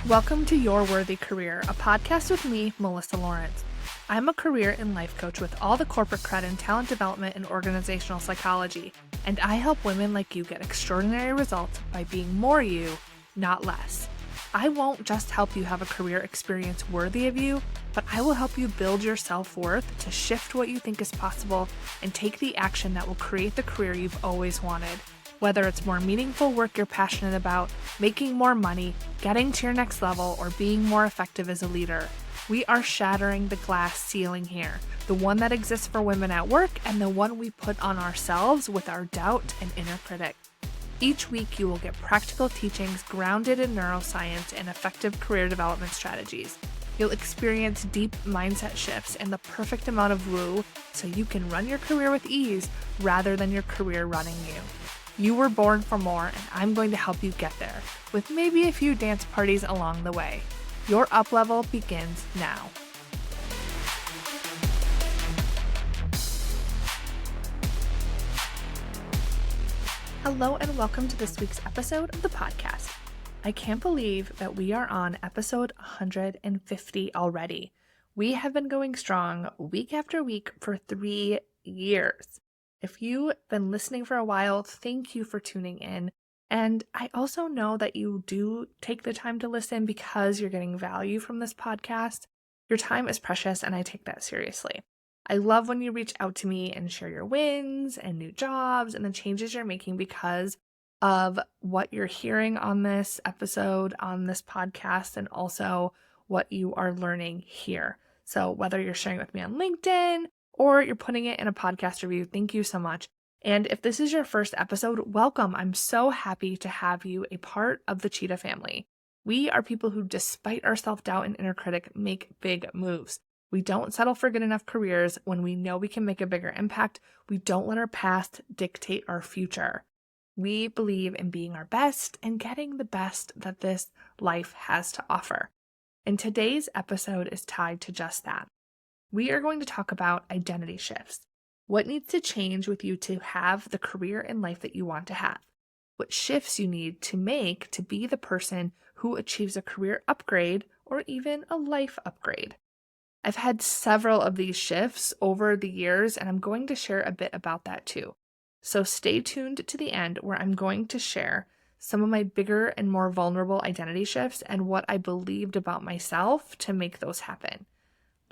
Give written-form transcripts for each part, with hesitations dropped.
Welcome to Your Worthy Career, a podcast with me, Melissa Lawrence. I'm a career and life coach with all the corporate cred in talent development and organizational psychology, and I help women like you get extraordinary results by being more you, not less. I won't just help you have a career experience worthy of you, but I will help you build your self-worth to shift what you think is possible and take the action that will create the career you've always wanted. Whether it's more meaningful work you're passionate about, making more money, getting to your next level, or being more effective as a leader, we are shattering the glass ceiling here, the one that exists for women at work and the one we put on ourselves with our doubt and inner critic. Each week, you will get practical teachings grounded in neuroscience and effective career development strategies. You'll experience deep mindset shifts and the perfect amount of woo so you can run your career with ease rather than your career running you. You were born for more, and I'm going to help you get there, with maybe a few dance parties along the way. Your up level begins now. Hello and welcome to this week's episode of the podcast. I can't believe that we are on episode 150 already. We have been going strong week after week for 3 years. If you've been listening for a while, thank you for tuning in. And I also know that you do take the time to listen because you're getting value from this podcast. Your time is precious, and I take that seriously. I love when you reach out to me and share your wins and new jobs and the changes you're making because of what you're hearing on this episode, on this podcast, and also what you are learning here. So whether you're sharing with me on LinkedIn, or you're putting it in a podcast review, thank you so much. And if this is your first episode, welcome. I'm so happy to have you a part of the Cheetah family. We are people who, despite our self-doubt and inner critic, make big moves. We don't settle for good enough careers when we know we can make a bigger impact. We don't let our past dictate our future. We believe in being our best and getting the best that this life has to offer. And today's episode is tied to just that. We are going to talk about identity shifts. What needs to change with you to have the career and life that you want to have? What shifts you need to make to be the person who achieves a career upgrade or even a life upgrade? I've had several of these shifts over the years, and I'm going to share a bit about that too. So stay tuned to the end where I'm going to share some of my bigger and more vulnerable identity shifts and what I believed about myself to make those happen.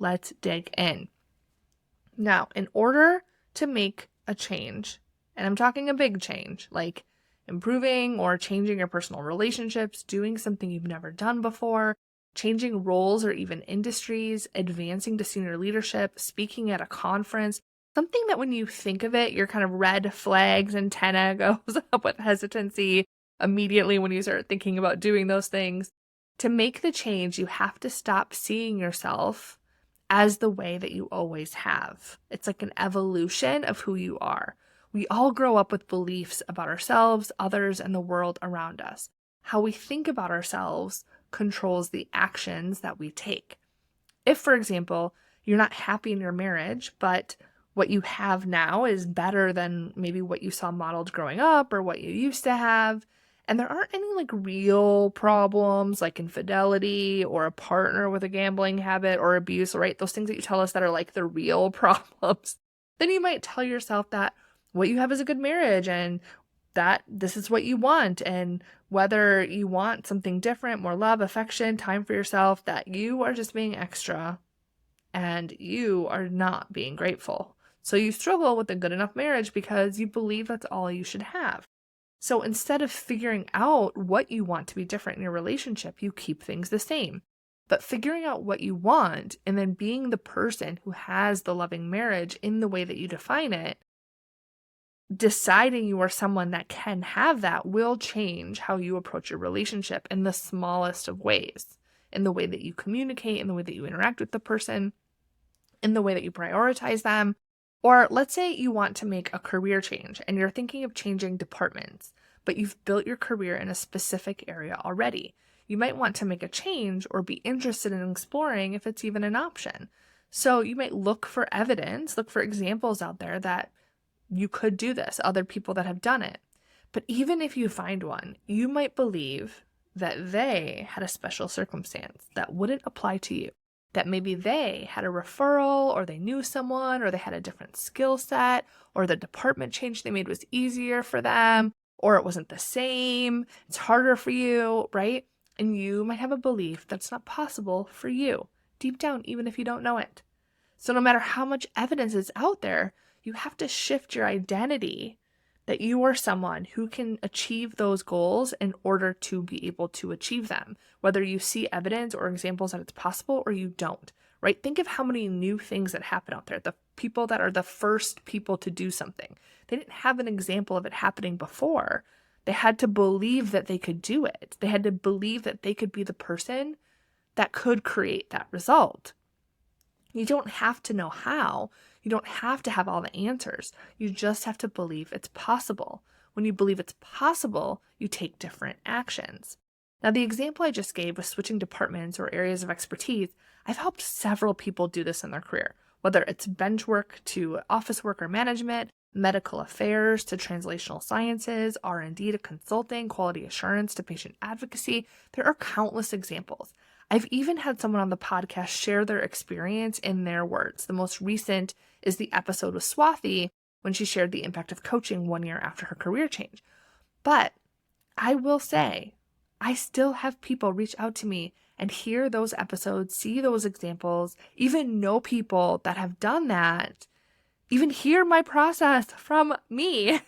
Let's dig in. Now, in order to make a change, and I'm talking a big change, like improving or changing your personal relationships, doing something you've never done before, changing roles or even industries, advancing to senior leadership, speaking at a conference, something that when you think of it, your kind of red flags antenna goes up with hesitancy immediately when you start thinking about doing those things. To make the change, you have to stop seeing yourself as the way that you always have. It's like an evolution of who you are. We all grow up with beliefs about ourselves, others, and the world around us. How we think about ourselves controls the actions that we take. If, for example, you're not happy in your marriage, but what you have now is better than maybe what you saw modeled growing up or what you used to have, and there aren't any real problems like infidelity or a partner with a gambling habit or abuse, right? Those things that you tell us that are the real problems. Then you might tell yourself that what you have is a good marriage and that this is what you want. And whether you want something different, more love, affection, time for yourself, that you are just being extra and you are not being grateful. So you struggle with a good enough marriage because you believe that's all you should have. So instead of figuring out what you want to be different in your relationship, you keep things the same. But figuring out what you want and then being the person who has the loving marriage in the way that you define it, deciding you are someone that can have that will change how you approach your relationship in the smallest of ways, in the way that you communicate, in the way that you interact with the person, in the way that you prioritize them. Or let's say you want to make a career change and you're thinking of changing departments, but you've built your career in a specific area already. You might want to make a change or be interested in exploring if it's even an option. So you might look for evidence, look for examples out there that you could do this, other people that have done it. But even if you find one, you might believe that they had a special circumstance that wouldn't apply to you. That maybe they had a referral, or they knew someone, or they had a different skill set, or the department change they made was easier for them, or it wasn't the same, it's harder for you, right? And you might have a belief that's not possible for you, deep down, even if you don't know it. So no matter how much evidence is out there, you have to shift your identity that you are someone who can achieve those goals in order to be able to achieve them, whether you see evidence or examples that it's possible or you don't, right? Think of how many new things that happen out there. The people that are the first people to do something, they didn't have an example of it happening before. They had to believe that they could do it. They had to believe that they could be the person that could create that result. You don't have to know how. You don't have to have all the answers. You just have to believe it's possible. When you believe it's possible, you take different actions. Now, the example I just gave with switching departments or areas of expertise, I've helped several people do this in their career, whether it's bench work to office work or management, medical affairs to translational sciences, R&D to consulting, quality assurance to patient advocacy. There are countless examples. I've even had someone on the podcast share their experience in their words. The most recent is the episode with Swathi when she shared the impact of coaching 1 year after her career change. But I will say, I still have people reach out to me and hear those episodes, see those examples, even know people that have done that, even hear my process from me,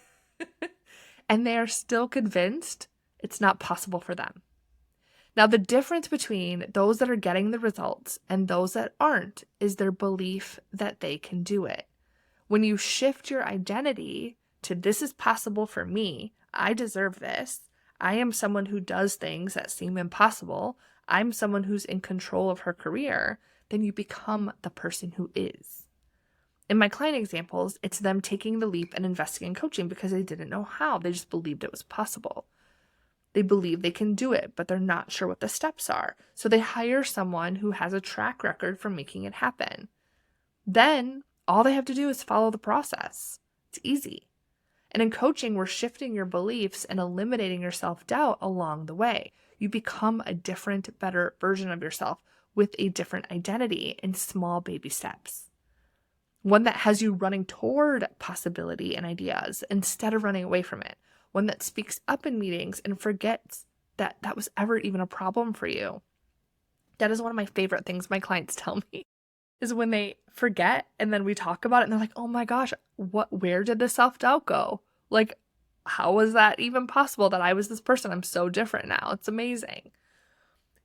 and they are still convinced it's not possible for them. Now, the difference between those that are getting the results and those that aren't is their belief that they can do it. When you shift your identity to this is possible for me, I deserve this, I am someone who does things that seem impossible, I'm someone who's in control of her career, then you become the person who is. In my client examples, it's them taking the leap and investing in coaching because they didn't know how. They just believed it was possible. They believe they can do it, but they're not sure what the steps are. So they hire someone who has a track record for making it happen. Then all they have to do is follow the process. It's easy. And in coaching, we're shifting your beliefs and eliminating your self-doubt along the way. You become a different, better version of yourself with a different identity in small baby steps. One that has you running toward possibility and ideas instead of running away from it. One that speaks up in meetings and forgets that that was ever even a problem for you. That is one of my favorite things my clients tell me, is when they forget and then we talk about it and they're like, oh my gosh, where did the self-doubt go? Like, how was that even possible that I was this person? I'm so different now. It's amazing.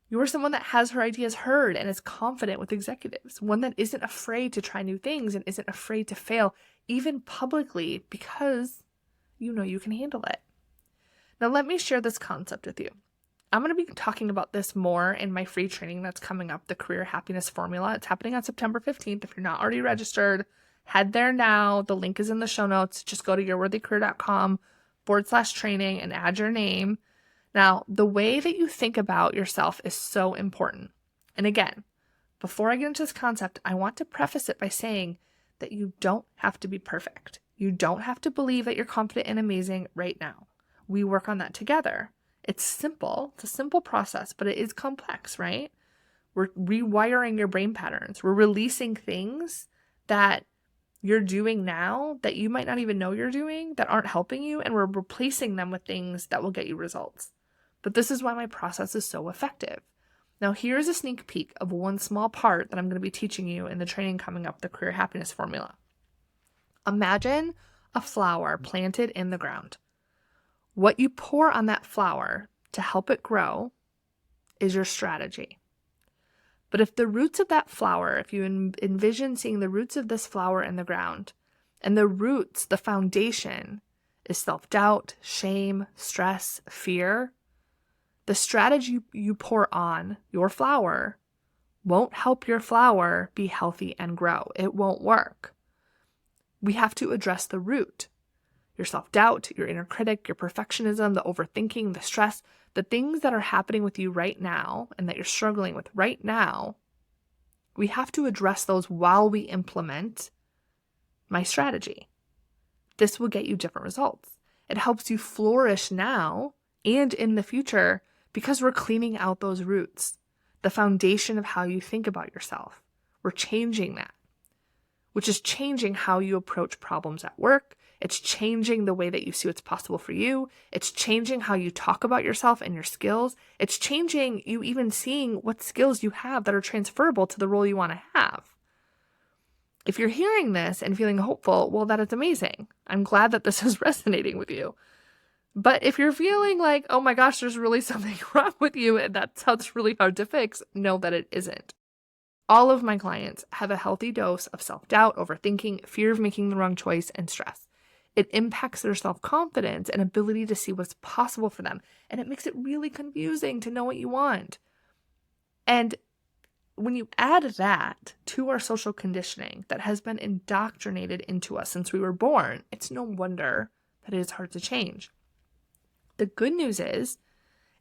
You're someone that has her ideas heard and is confident with executives. One that isn't afraid to try new things and isn't afraid to fail, even publicly, because you know you can handle it. Now, let me share this concept with you. I'm going to be talking about this more in my free training that's coming up, the Career Happiness Formula. It's happening on September 15th. If you're not already registered, head there now. The link is in the show notes. Just go to yourworthycareer.com/training and add your name. Now, the way that you think about yourself is so important. And again, before I get into this concept, I want to preface it by saying that you don't have to be perfect. You don't have to believe that you're confident and amazing right now. We work on that together. It's simple. It's a simple process, but it is complex, right? We're rewiring your brain patterns. We're releasing things that you're doing now that you might not even know you're doing that aren't helping you, and we're replacing them with things that will get you results. But this is why my process is so effective. Now, here's a sneak peek of one small part that I'm going to be teaching you in the training coming up, the Career Happiness Formula. Imagine a flower planted in the ground. What you pour on that flower to help it grow is your strategy. But if the roots of that flower, if you envision seeing the roots of this flower in the ground, and the roots, the foundation, is self-doubt, shame, stress, fear, the strategy you pour on your flower won't help your flower be healthy and grow. It won't work. We have to address the root. Your self-doubt, your inner critic, your perfectionism, the overthinking, the stress, the things that are happening with you right now and that you're struggling with right now, we have to address those while we implement my strategy. This will get you different results. It helps you flourish now and in the future because we're cleaning out those roots, the foundation of how you think about yourself. We're changing that, which is changing how you approach problems at work. It's changing the way that you see what's possible for you. It's changing how you talk about yourself and your skills. It's changing you even seeing what skills you have that are transferable to the role you want to have. If you're hearing this and feeling hopeful, well, that is amazing. I'm glad that this is resonating with you. But if you're feeling like, oh my gosh, there's really something wrong with you and that sounds really hard to fix, know that it isn't. All of my clients have a healthy dose of self-doubt, overthinking, fear of making the wrong choice, and stress. It impacts their self-confidence and ability to see what's possible for them. And it makes it really confusing to know what you want. And when you add that to our social conditioning that has been indoctrinated into us since we were born, it's no wonder that it is hard to change. The good news is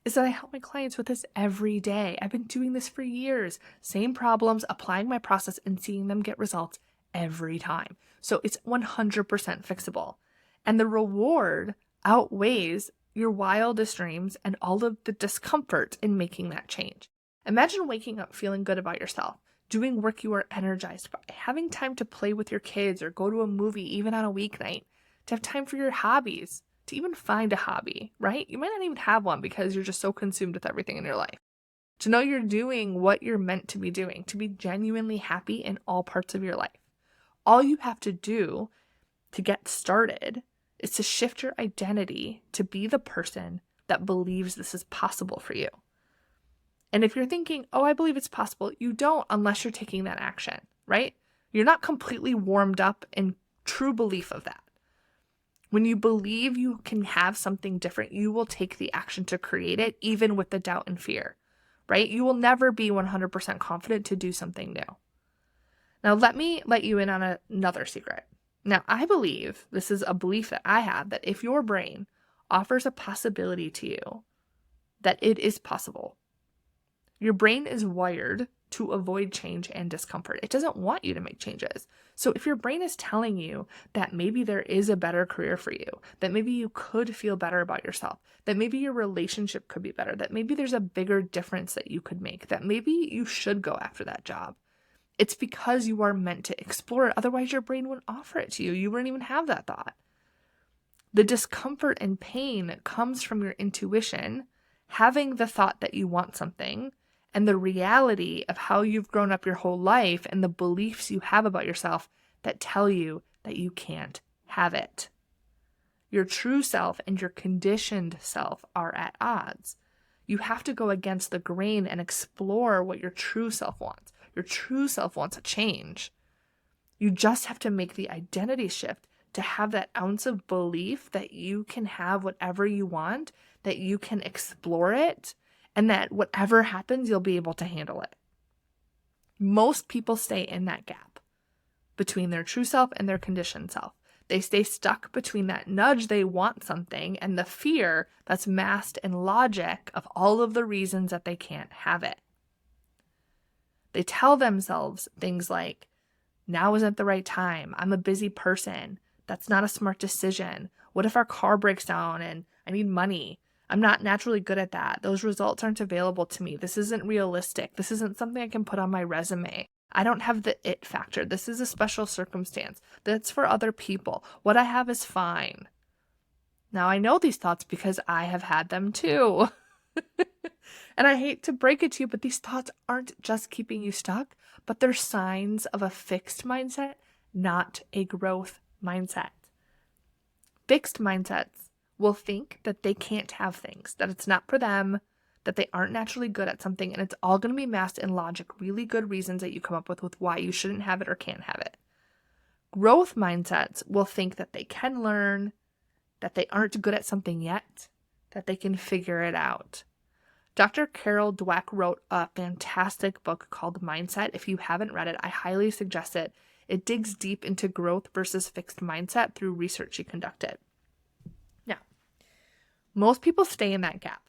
that I help my clients with this every day. I've been doing this for years. Same problems, applying my process and seeing them get results every time. So it's 100% fixable. And the reward outweighs your wildest dreams and all of the discomfort in making that change. Imagine waking up feeling good about yourself, doing work you are energized by, having time to play with your kids or go to a movie even on a weeknight, to have time for your hobbies, to even find a hobby, right? You might not even have one because you're just so consumed with everything in your life. To know you're doing what you're meant to be doing, to be genuinely happy in all parts of your life. All you have to do to get started is to shift your identity to be the person that believes this is possible for you. And if you're thinking, oh, I believe it's possible, you don't unless you're taking that action, right? You're not completely warmed up in true belief of that. When you believe you can have something different, you will take the action to create it, even with the doubt and fear, right? You will never be 100% confident to do something new. Now, let me let you in on another secret. Now, I believe, this is a belief that I have, that if your brain offers a possibility to you, that it is possible. Your brain is wired to avoid change and discomfort. It doesn't want you to make changes. So if your brain is telling you that maybe there is a better career for you, that maybe you could feel better about yourself, that maybe your relationship could be better, that maybe there's a bigger difference that you could make, that maybe you should go after that job, it's because you are meant to explore it. Otherwise, your brain wouldn't offer it to you. You wouldn't even have that thought. The discomfort and pain comes from your intuition, having the thought that you want something, and the reality of how you've grown up your whole life and the beliefs you have about yourself that tell you that you can't have it. Your true self and your conditioned self are at odds. You have to go against the grain and explore what your true self wants. Your true self wants a change. You just have to make the identity shift to have that ounce of belief that you can have whatever you want, that you can explore it, and that whatever happens, you'll be able to handle it. Most people stay in that gap between their true self and their conditioned self. They stay stuck between that nudge they want something and the fear that's masked in logic of all of the reasons that they can't have it. They tell themselves things like, now isn't the right time. I'm a busy person. That's not a smart decision. What if our car breaks down and I need money? I'm not naturally good at that. Those results aren't available to me. This isn't realistic. This isn't something I can put on my resume. I don't have the it factor. This is a special circumstance. That's for other people. What I have is fine. Now, I know these thoughts because I have had them too. And I hate to break it to you, but these thoughts aren't just keeping you stuck, but they're signs of a fixed mindset, not a growth mindset. Fixed mindsets will think that they can't have things, that it's not for them, that they aren't naturally good at something, and it's all going to be masked in logic, really good reasons that you come up with why you shouldn't have it or can't have it. Growth mindsets will think that they can learn, that they aren't good at something yet, that they can figure it out. Dr. Carol Dweck wrote a fantastic book called Mindset. If you haven't read it, I highly suggest it. It digs deep into growth versus fixed mindset through research she conducted. Now, most people stay in that gap.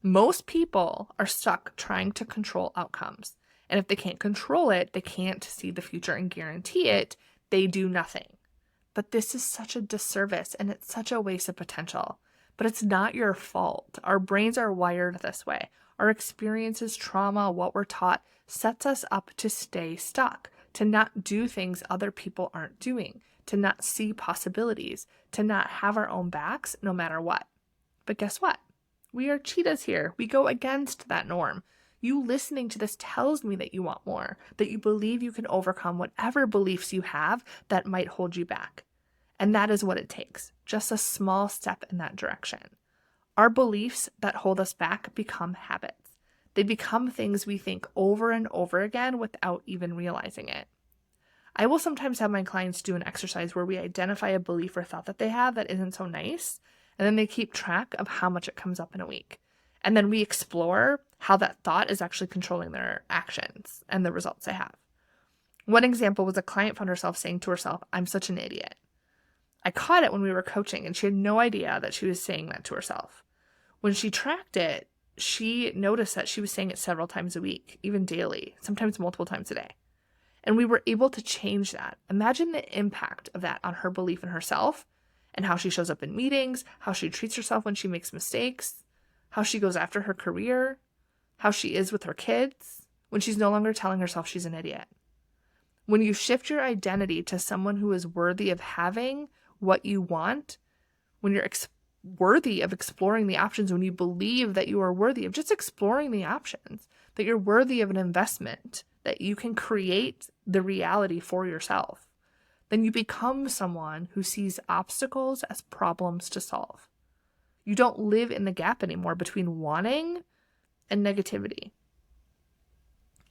Most people are stuck trying to control outcomes. And if they can't control it, they can't see the future and guarantee it, they do nothing. But this is such a disservice and it's such a waste of potential but it's not your fault. Our brains are wired this way. Our experiences, trauma, what we're taught sets us up to stay stuck, to not do things other people aren't doing, to not see possibilities, to not have our own backs no matter what. But guess what? We are cheetahs here. We go against that norm. You listening to this tells me that you want more, that you believe you can overcome whatever beliefs you have that might hold you back. And that is what it takes, just a small step in that direction. Our beliefs that hold us back become habits. They become things we think over and over again without even realizing it. I will sometimes have my clients do an exercise where we identify a belief or thought that they have that isn't so nice, and then they keep track of how much it comes up in a week. And then we explore how that thought is actually controlling their actions and the results they have. One example was a client found herself saying to herself, "I'm such an idiot." I caught it when we were coaching, and she had no idea that she was saying that to herself. When she tracked it, she noticed that she was saying it several times a week, even daily, sometimes multiple times a day. And we were able to change that. Imagine the impact of that on her belief in herself and how she shows up in meetings, how she treats herself when she makes mistakes, how she goes after her career, how she is with her kids, when she's no longer telling herself she's an idiot. When you shift your identity to someone who is worthy of having what you want, when you're worthy of exploring the options, when you believe that you are worthy of just exploring the options, that you're worthy of an investment, that you can create the reality for yourself, then you become someone who sees obstacles as problems to solve. You don't live in the gap anymore between wanting and negativity.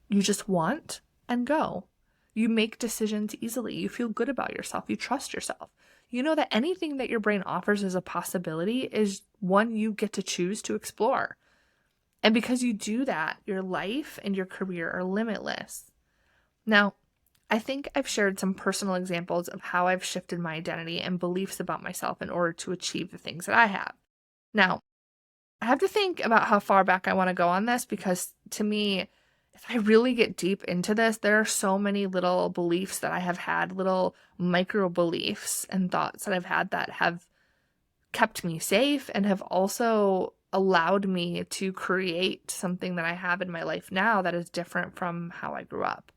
You just want and go. You make decisions easily. You feel good about yourself. You trust yourself. You know that anything that your brain offers as a possibility is one you get to choose to explore. And because you do that, your life and your career are limitless. Now, I think I've shared some personal examples of how I've shifted my identity and beliefs about myself in order to achieve the things that I have. Now, I have to think about how far back I want to go on this, because to me, if I really get deep into this, there are so many little beliefs that I have had, little micro beliefs and thoughts that I've had that have kept me safe and have also allowed me to create something that I have in my life now that is different from how I grew up.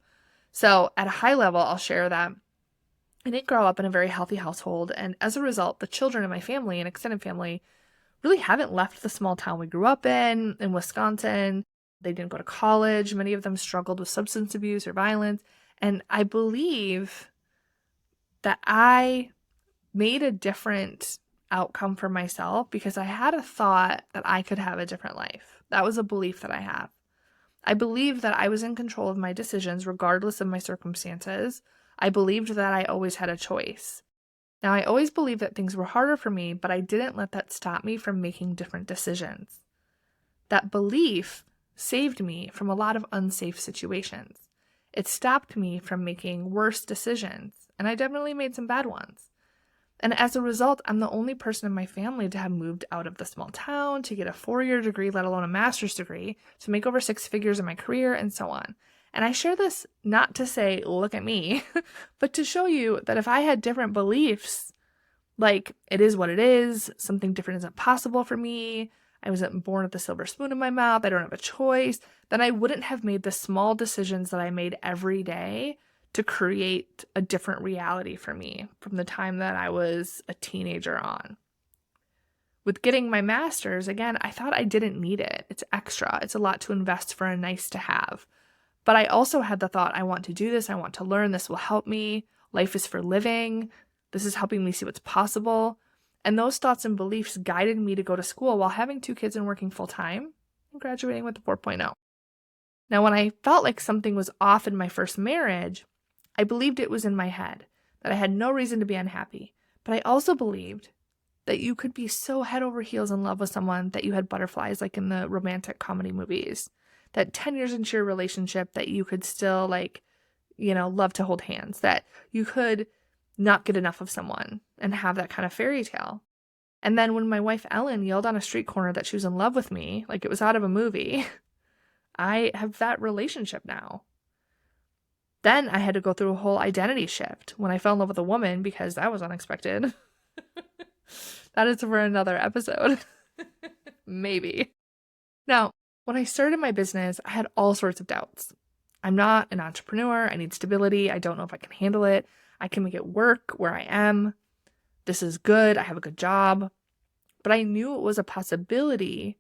So at a high level, I'll share that I didn't grow up in a very healthy household. And as a result, the children in my family and extended family really haven't left the small town we grew up in Wisconsin. They didn't go to college. Many of them struggled with substance abuse or violence. And I believe that I made a different outcome for myself because I had a thought that I could have a different life. That was a belief that I have. I believed that I was in control of my decisions regardless of my circumstances. I believed that I always had a choice. Now, I always believed that things were harder for me, but I didn't let that stop me from making different decisions. That belief saved me from a lot of unsafe situations. It stopped me from making worse decisions, and I definitely made some bad ones. And as a result, I'm the only person in my family to have moved out of the small town, to get a 4-year degree, let alone a master's degree, to make over 6 figures in my career, and so on. And I share this not to say, look at me, but to show you that if I had different beliefs, like it is what it is, something different isn't possible for me, I wasn't born with a silver spoon in my mouth, I don't have a choice, then I wouldn't have made the small decisions that I made every day to create a different reality for me from the time that I was a teenager on. With getting my master's, again, I thought I didn't need it. It's extra. It's a lot to invest for a nice to have. But I also had the thought, I want to do this. I want to learn. This will help me. Life is for living. This is helping me see what's possible. And those thoughts and beliefs guided me to go to school while having 2 kids and working full time and graduating with a 4.0. Now, when I felt like something was off in my first marriage, I believed it was in my head, that I had no reason to be unhappy. But I also believed that you could be so head over heels in love with someone that you had butterflies, like in the romantic comedy movies. That 10 years into your relationship that you could still love to hold hands, that you could not get enough of someone and have that kind of fairy tale. And then when my wife Ellen yelled on a street corner that she was in love with me, like it was out of a movie, I have that relationship now. Then I had to go through a whole identity shift when I fell in love with a woman, because that was unexpected. That is for another episode. Maybe. Now, when I started my business, I had all sorts of doubts. I'm not an entrepreneur. I need stability. I don't know if I can handle it. I can make it work where I am. This is good. I have a good job. But I knew it was a possibility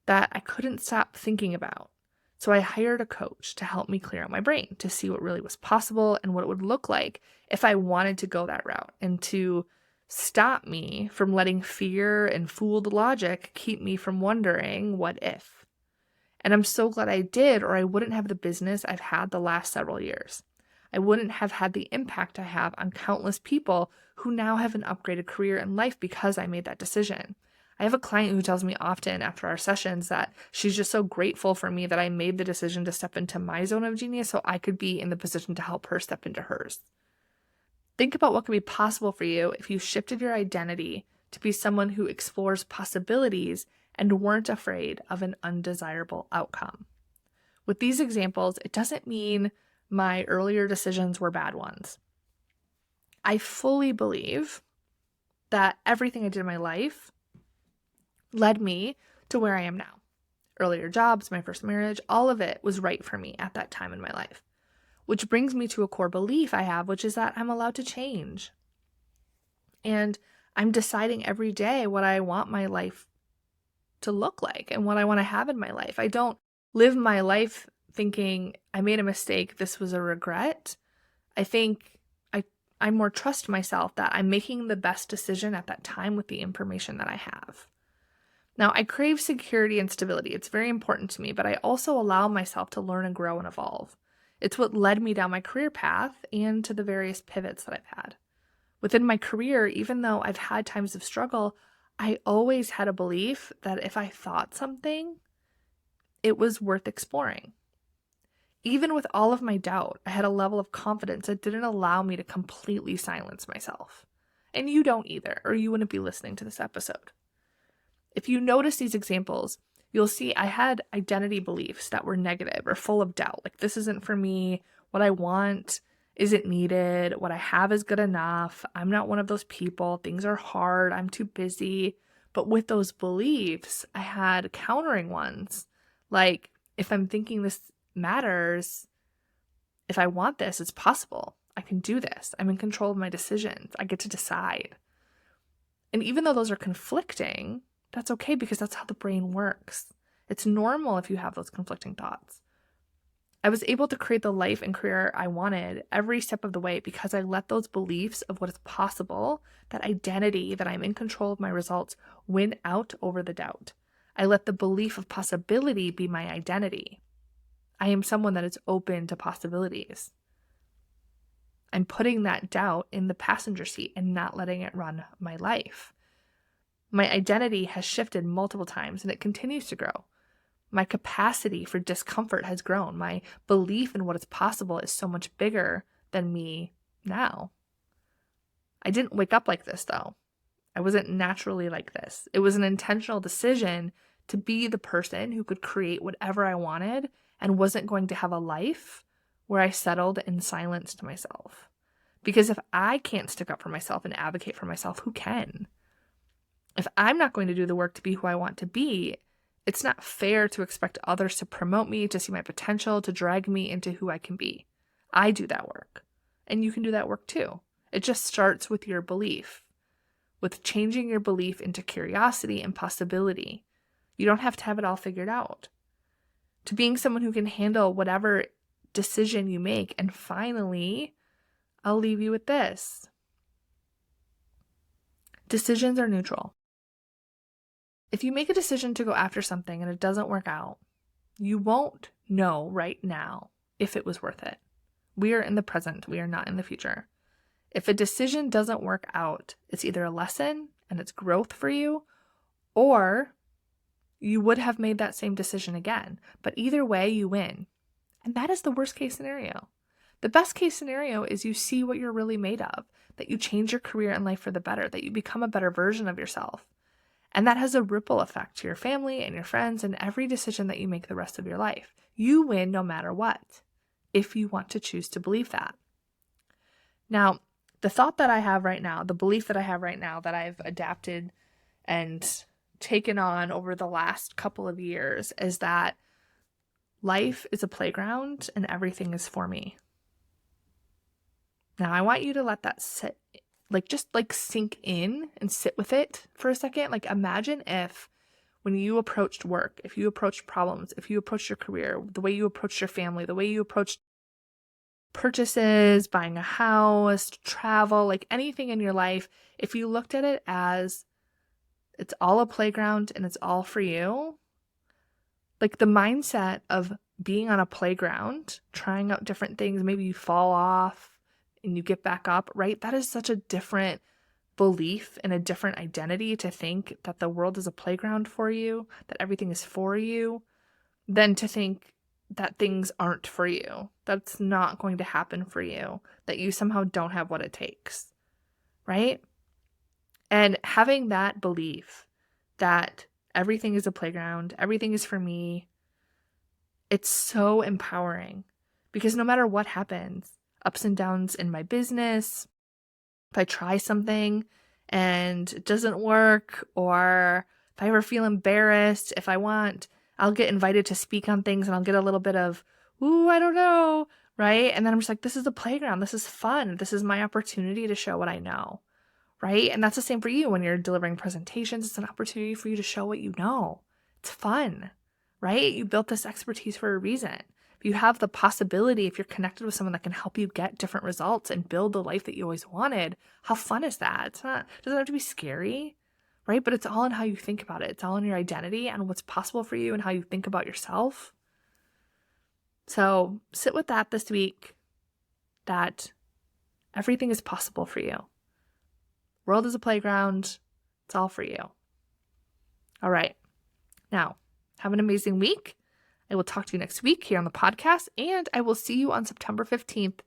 that I couldn't stop thinking about. So I hired a coach to help me clear out my brain, to see what really was possible and what it would look like if I wanted to go that route, and to stop me from letting fear and fooled logic keep me from wondering what if. And I'm so glad I did, or I wouldn't have the business I've had the last several years. I wouldn't have had the impact I have on countless people who now have an upgraded career and life because I made that decision. I have a client who tells me often after our sessions that she's just so grateful for me that I made the decision to step into my zone of genius so I could be in the position to help her step into hers. Think about what could be possible for you if you shifted your identity to be someone who explores possibilities and weren't afraid of an undesirable outcome. With these examples, it doesn't mean my earlier decisions were bad ones. I fully believe that everything I did in my life led me to where I am now. Earlier jobs, my first marriage, all of it was right for me at that time in my life. Which brings me to a core belief I have, which is that I'm allowed to change. And I'm deciding every day what I want my life to look like and what I want to have in my life. I don't live my life thinking I made a mistake, this was a regret. I think I more trust myself that I'm making the best decision at that time with the information that I have. Now, I crave security and stability. It's very important to me, but I also allow myself to learn and grow and evolve. It's what led me down my career path and to the various pivots that I've had. Within my career, even though I've had times of struggle, I always had a belief that if I thought something, it was worth exploring. Even with all of my doubt, I had a level of confidence that didn't allow me to completely silence myself. And you don't either, or you wouldn't be listening to this episode. If you notice these examples, you'll see I had identity beliefs that were negative or full of doubt. Like, this isn't for me. What I want isn't needed. What I have is good enough. I'm not one of those people. Things are hard. I'm too busy. But with those beliefs, I had countering ones. Like, if I'm thinking this matters, if I want this, it's possible. I can do this. I'm in control of my decisions. I get to decide. And even though those are conflicting, that's okay because that's how the brain works. It's normal if you have those conflicting thoughts. I was able to create the life and career I wanted every step of the way because I let those beliefs of what is possible, that identity, that I'm in control of my results, win out over the doubt. I let the belief of possibility be my identity. I am someone that is open to possibilities. I'm putting that doubt in the passenger seat and not letting it run my life. My identity has shifted multiple times and it continues to grow. My capacity for discomfort has grown. My belief in what is possible is so much bigger than me now. I didn't wake up like this though. I wasn't naturally like this. It was an intentional decision to be the person who could create whatever I wanted and wasn't going to have a life where I settled and silenced myself. Because if I can't stick up for myself and advocate for myself, who can? If I'm not going to do the work to be who I want to be, it's not fair to expect others to promote me, to see my potential, to drag me into who I can be. I do that work. And you can do that work too. It just starts with your belief, with changing your belief into curiosity and possibility. You don't have to have it all figured out. To being someone who can handle whatever decision you make. And finally, I'll leave you with this. Decisions are neutral. If you make a decision to go after something and it doesn't work out, you won't know right now if it was worth it. We are in the present. We are not in the future. If a decision doesn't work out, it's either a lesson and it's growth for you, or you would have made that same decision again. But either way, you win. And that is the worst case scenario. The best case scenario is you see what you're really made of, that you change your career and life for the better, that you become a better version of yourself. And that has a ripple effect to your family and your friends and every decision that you make the rest of your life. You win no matter what, if you want to choose to believe that. Now, The thought that I have right now, the belief that I have right now that I've adapted and taken on over the last couple of years is that life is a playground and everything is for me. Now, I want you to let that sit, just sink in and sit with it for a second. Like, imagine if when you approached work, if you approached problems, if you approached your career, the way you approached your family, the way you approached purchases, buying a house, travel, like anything in your life, if you looked at it as it's all a playground and it's all for you, like the mindset of being on a playground, trying out different things, maybe you fall off and you get back up, right? That is such a different belief and a different identity to think that the world is a playground for you, that everything is for you, than to think that things aren't for you, that's not going to happen for you, that you somehow don't have what it takes, right? And having that belief that everything is a playground, everything is for me, it's so empowering because no matter what happens, ups and downs in my business, if I try something and it doesn't work, or if I ever feel embarrassed, I'll get invited to speak on things and I'll get a little bit of, ooh, I don't know, right? And then I'm just like, this is a playground. This is fun. This is my opportunity to show what I know, right? And that's the same for you when you're delivering presentations. It's an opportunity for you to show what you know. It's fun, right? You built this expertise for a reason. If you have the possibility, if you're connected with someone that can help you get different results and build the life that you always wanted, how fun is that? It doesn't have to be scary, right? But it's all in how you think about it. It's all in your identity and what's possible for you and how you think about yourself. So sit with that this week, that everything is possible for you. World is a playground. It's all for you. All right. Now, have an amazing week. I will talk to you next week here on the podcast, and I will see you on September 15th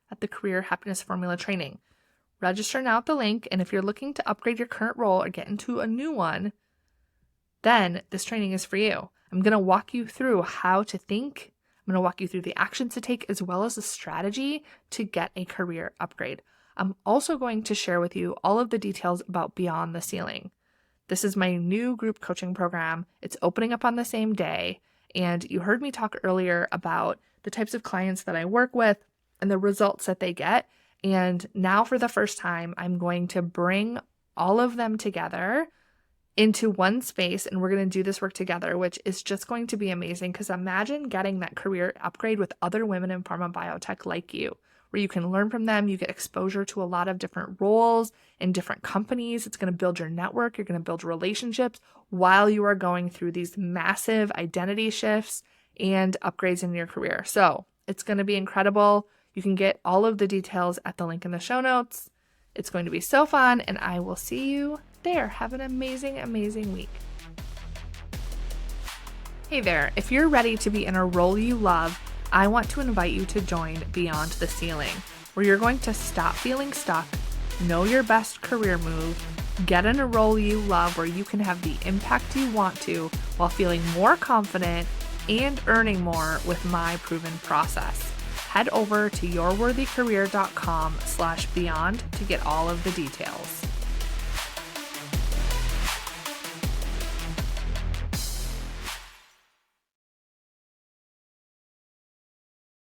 at the Career Happiness Formula training. Register now at the link, and if you're looking to upgrade your current role or get into a new one, then this training is for you. I'm going to walk you through how to think. I'm going to walk you through the actions to take as well as the strategy to get a career upgrade. I'm also going to share with you all of the details about Beyond the Ceiling. This is my new group coaching program. It's opening up on the same day. And you heard me talk earlier about the types of clients that I work with and the results that they get. And now for the first time, I'm going to bring all of them together into one space, and we're going to do this work together, which is just going to be amazing. Because imagine getting that career upgrade with other women in pharma biotech like you, where you can learn from them. You get exposure to a lot of different roles in different companies. It's going to build your network. You're going to build relationships while you are going through these massive identity shifts and upgrades in your career. So it's going to be incredible. You can get all of the details at the link in the show notes. It's going to be so fun, and I will see you there. Have an amazing, amazing week. Hey there. If you're ready to be in a role you love, I want to invite you to join Beyond the Ceiling, where you're going to stop feeling stuck, know your best career move, get in a role you love where you can have the impact you want to while feeling more confident and earning more with my proven process. Head over to yourworthycareer.com/beyond to get all of the details.